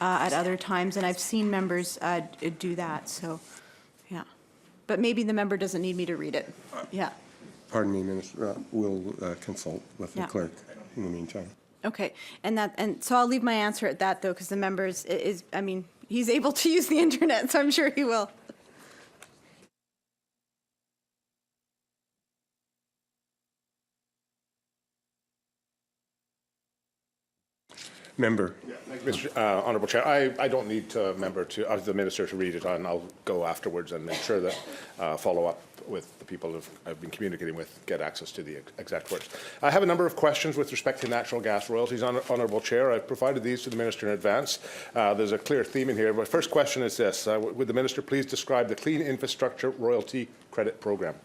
at other times, and I've seen members do that, so, yeah. But maybe the member doesn't need me to read it. Yeah. Pardon me, Minister. We'll consult with the Yeah. clerk in the meantime. Okay, and so I'll leave my answer at that, though, because the members I mean, he's able to use the internet, so I'm sure he will. Member. Mr. Honourable Chair, I don't need the Minister to read it, and I'll go afterwards and make sure that follow up with the people I've been communicating with get access to the exact words. I have a number of questions with respect to natural gas royalties, Honourable Chair. I've provided these to the Minister in advance. There's a clear theme in here. My first question is this. Would the Minister please describe the Clean Infrastructure Royalty Credit Programme?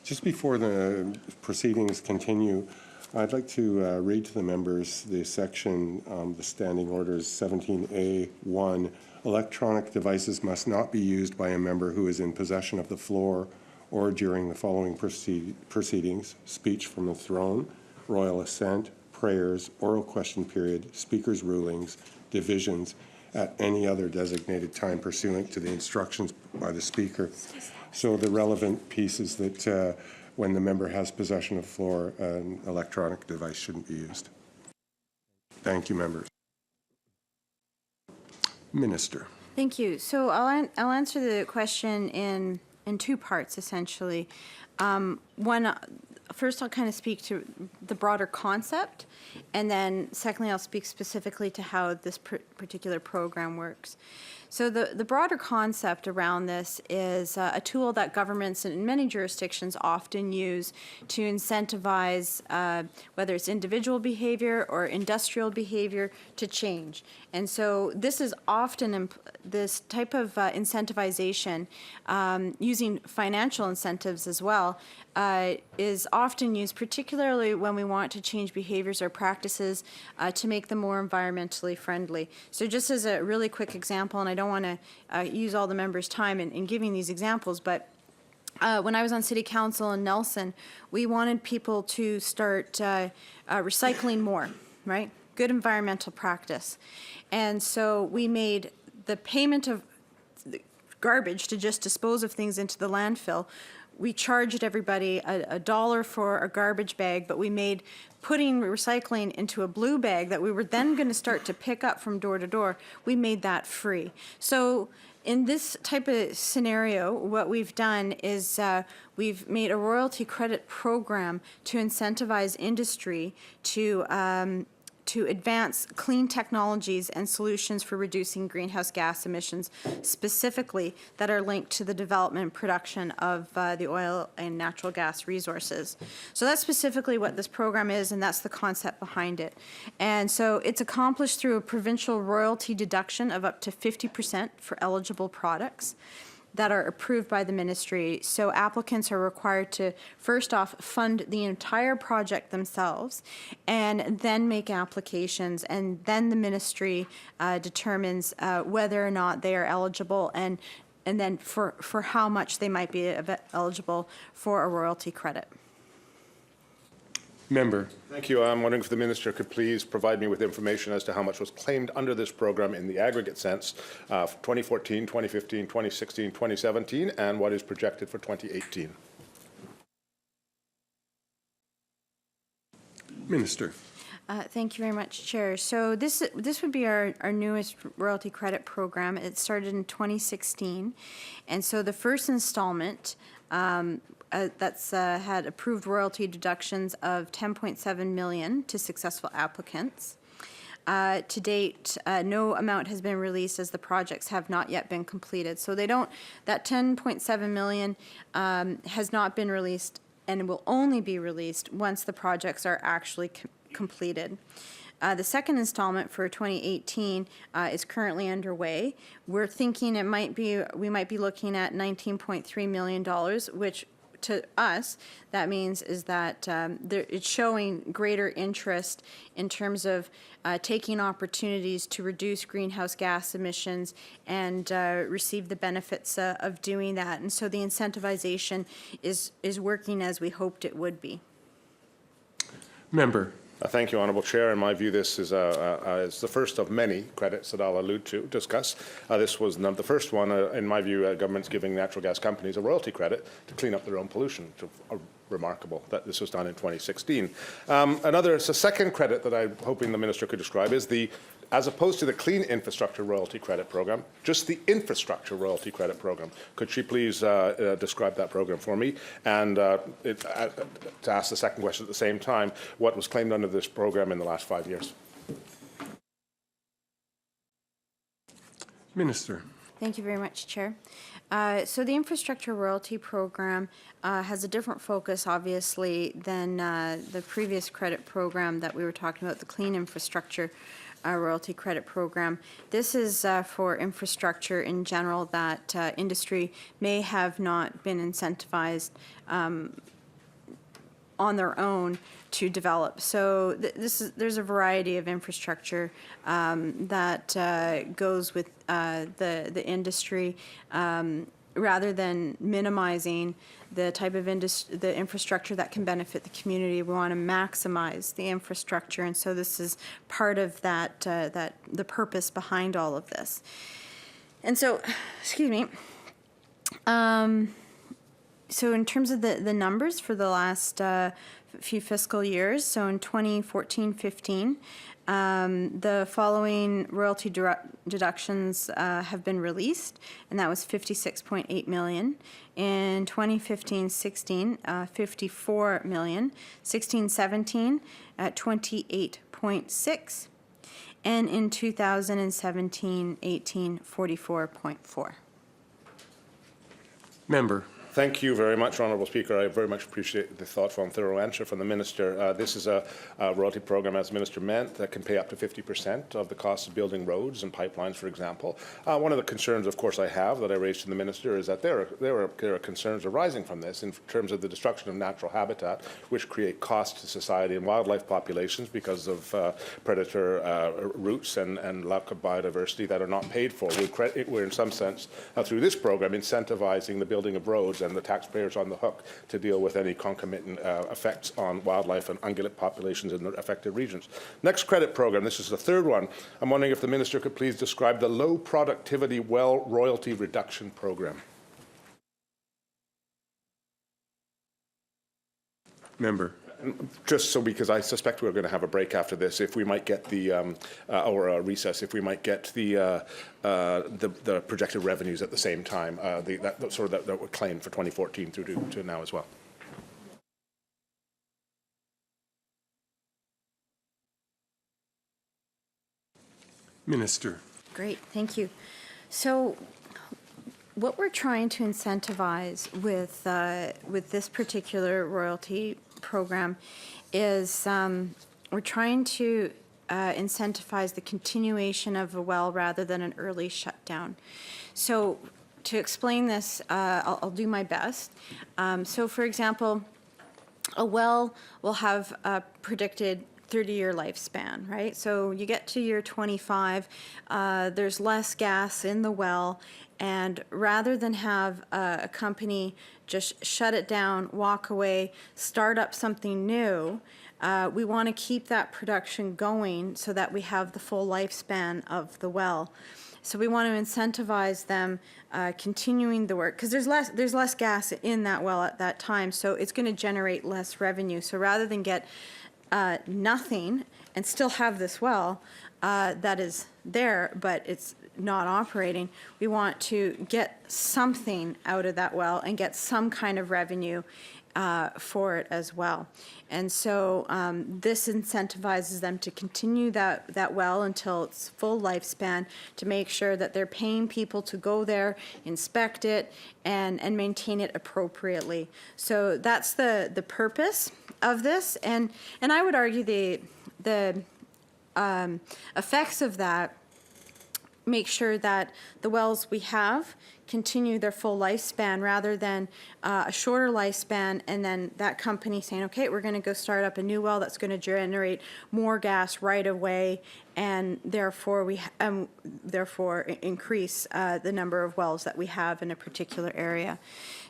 Just before the proceedings continue, I'd like to read to the members the section, the Standing Orders 17A1. Electronic devices must not be used by a member who is in possession of the floor or during the following proceedings: speech from the throne, royal assent, prayers, oral question period, speaker's rulings, divisions, at any other designated time pursuant to the instructions by the speaker. So the relevant piece is that when the member has possession of the floor, an electronic device shouldn't be used. Thank you, members. Minister. Thank you. So I'll answer the question in two parts, essentially. First I'll kind of speak to the broader concept, and then secondly I'll speak specifically to how this particular program works. So the broader concept around this is a tool that governments in many jurisdictions often use to incentivize whether it's individual behavior or industrial behavior to change. And so this is often this type of incentivization, using financial incentives as well, is often used particularly when we want to change behaviors or practices to make them more environmentally friendly. So just as a really quick example, and I don't want to use all the members' time in giving these examples, but when I was on City Council in Nelson, we wanted people to start recycling more, right? Good environmental practice. And so we made the payment of garbage to just dispose of things into the landfill. We charged everybody $1 for a garbage bag, but we made putting recycling into a blue bag that we were then going to start to pick up from door to door, we made that free. So in this type of scenario, what we've done is we've made a royalty credit program to incentivize industry to advance clean technologies and solutions for reducing greenhouse gas emissions, specifically that are linked to the development and production of the oil and natural gas resources. So that's specifically what this program is, and that's the concept behind it. And so it's accomplished through a provincial royalty deduction of up to 50% for eligible products that are approved by the ministry. So applicants are required to first off fund the entire project themselves and then make applications, and then the ministry determines whether or not they are eligible and then for how much they might be eligible for a royalty credit. Member. Thank you. I'm wondering if the Minister could please provide me with information as to how much was claimed under this program in the aggregate sense for 2014, 2015, 2016, 2017, and what is projected for 2018. Minister. Thank you very much, Chair. So this would be our newest royalty credit program. It started in 2016, and so the first installment that's had approved royalty deductions of $10.7 million to successful applicants. To date, no amount has been released as the projects have not yet been completed. So that $10.7 million has not been released and will only be released once the projects are actually completed. The second installment for 2018 is currently underway. We're thinking we might be looking at $19.3 million, which to us, that means is that it's showing greater interest in terms of taking opportunities to reduce greenhouse gas emissions and receive the benefits of doing that. And so the incentivization is working as we hoped it would be. Member. Thank you, Honourable Chair. In my view, this is it's the first of many credits that I'll discuss. This was the first one. In my view, government's giving natural gas companies a royalty credit to clean up their own pollution. Remarkable that this was done in 2016. It's a second credit that I'm hoping the Minister could describe is as opposed to the Clean Infrastructure Royalty Credit Program, just the Infrastructure Royalty Credit Program. Could she please describe that program for me? And to ask the second question at the same time, what was claimed under this program in the last 5 years? Minister. Thank you very much, Chair. So the Infrastructure Royalty Program has a different focus, obviously, than the previous credit program that we were talking about, the Clean Infrastructure Royalty Credit Program. This is for infrastructure in general that industry may have not been incentivized on their own to develop. So there's a variety of infrastructure that goes with the industry. Rather than minimizing the type of the infrastructure that can benefit the community, we want to maximize the infrastructure, and so this is part of that the purpose behind all of this. And so, excuse me. So in terms of the numbers for the last few fiscal years, so in 2014-15, the following royalty deductions have been released, and that was $56.8 million. In 2015-16, 54 million. 16-17 at 28.6, and in 2017-18, 44.4. Member. Thank you very much, Honourable Speaker. I very much appreciate the thoughtful and thorough answer from the Minister. This is a royalty program, as the Minister meant, that can pay up to 50% of the cost of building roads and pipelines, for example. One of the concerns, of course, I have that I raised to the Minister is that there are concerns arising from this in terms of the destruction of natural habitat, which create costs to society and wildlife populations because of predator routes and lack of biodiversity that are not paid for. We're in some sense, through this program, incentivizing the building of roads and the taxpayers on the hook to deal with any concomitant effects on wildlife and ungulate populations in the affected regions. Next credit program, this is the third one. I'm wondering if the Minister could please describe the Low Productivity Well Royalty Reduction Program. Member. Just so, because I suspect we're going to have a break after this, if we might get the or a recess, if we might get the projected revenues at the same time, that were claimed for 2014 through to now as well. Minister. Great, thank you. So what we're trying to incentivize with this particular royalty program is we're trying to incentivize the continuation of a well rather than an early shutdown. So to explain this, I'll do my best. So for example, a well will have a predicted 30-year lifespan, right? So you get to year 25, there's less gas in the well, and rather than have a company just shut it down, walk away, start up something new, we want to keep that production going so that we have the full lifespan of the well. So we want to incentivize them continuing the work, because there's less gas in that well at that time, so it's going to generate less revenue. So rather than get nothing and still have this well that is there, but it's not operating, we want to get something out of that well and get some kind of revenue for it as well. And so this incentivizes them to continue that well until its full lifespan, to make sure that they're paying people to go there, inspect it, and maintain it appropriately. So that's the purpose of this, and I would argue the effects of that make sure that the wells we have continue their full lifespan rather than a shorter lifespan, and then that company saying, okay, we're going to go start up a new well that's going to generate more gas right away, and therefore therefore increase the number of wells that we have in a particular area.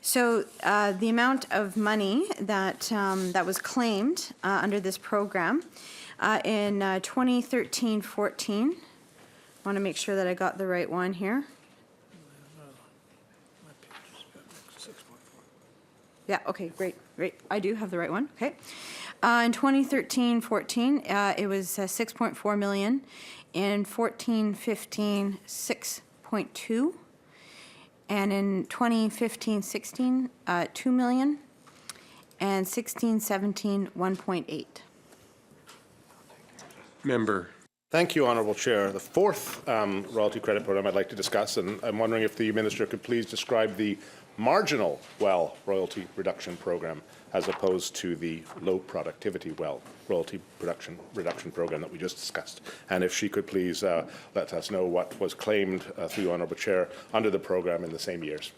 So the amount of money that that was claimed under this program In 2013-14, want to make sure that I got the right one here. Yeah, okay, great. I do have the right one, okay. In 2013-14, it was 6.4 million. In 14-15, 6.2. And in 2015-16, 2 million. And 16-17, 1.8. Member. Thank you, Honourable Chair. The fourth royalty credit program I'd like to discuss, and I'm wondering if the Minister could please describe the marginal well royalty reduction program as opposed to the low productivity well royalty reduction program that we just discussed. And if she could please let us know what was claimed through Honourable Chair under the program in the same years.